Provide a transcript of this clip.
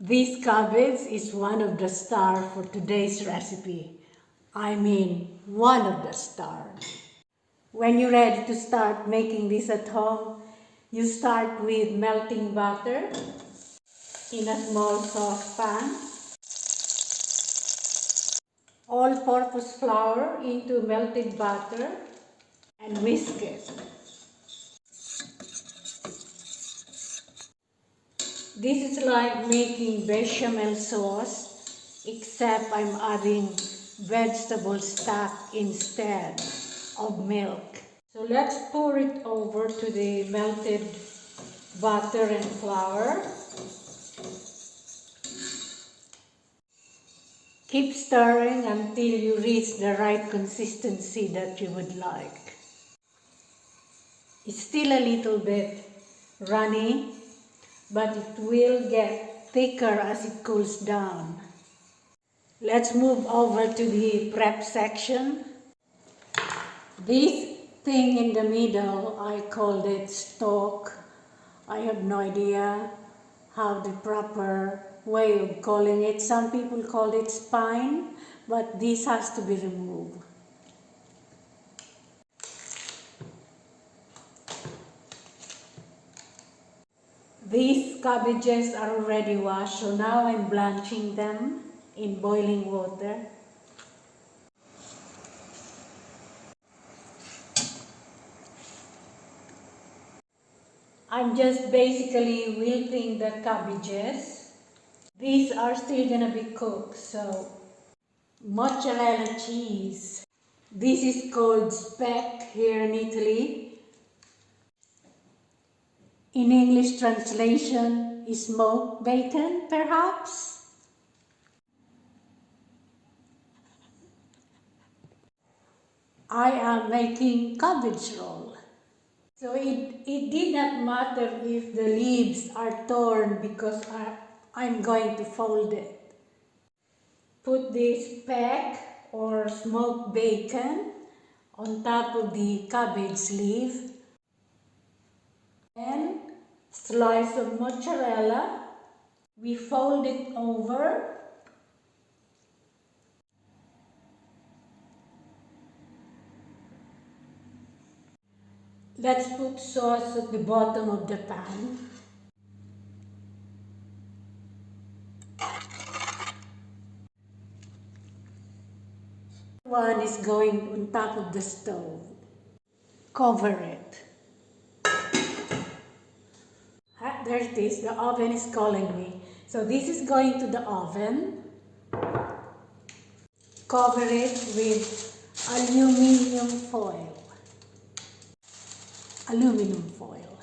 This cabbage is one of the stars for today's recipe. I mean, one of the stars. When you're ready to start making this at home, you start with melting butter in a small saucepan, all-purpose flour into melted butter, and whisk it. This is like making bechamel sauce, except I'm adding vegetable stock instead of milk. So let's pour it over to the melted butter and flour. Keep stirring until you reach the right consistency that you would like. It's still a little bit runny, but it will get thicker as it cools down. Let's move over to the prep section. This thing in the middle, I called it stalk. I have no idea how the proper way of calling it. Some people call it spine, but this has to be removed. These cabbages are already washed, so now I'm blanching them in boiling water. I'm just basically wilting the cabbages. These are still gonna be cooked, so mozzarella cheese. This is called speck here in Italy. In English translation, smoked bacon, perhaps? I am making cabbage roll. So it did not matter if the leaves are torn because I'm going to fold it. Put the speck or smoked bacon on top of the cabbage leaf. And slice of mozzarella. We fold it over. Let's put sauce at the bottom of the pan. One is going on top of the stove. Cover it. There it is, the oven is calling me. So this is going to the oven. Cover it with aluminum foil. Aluminum foil.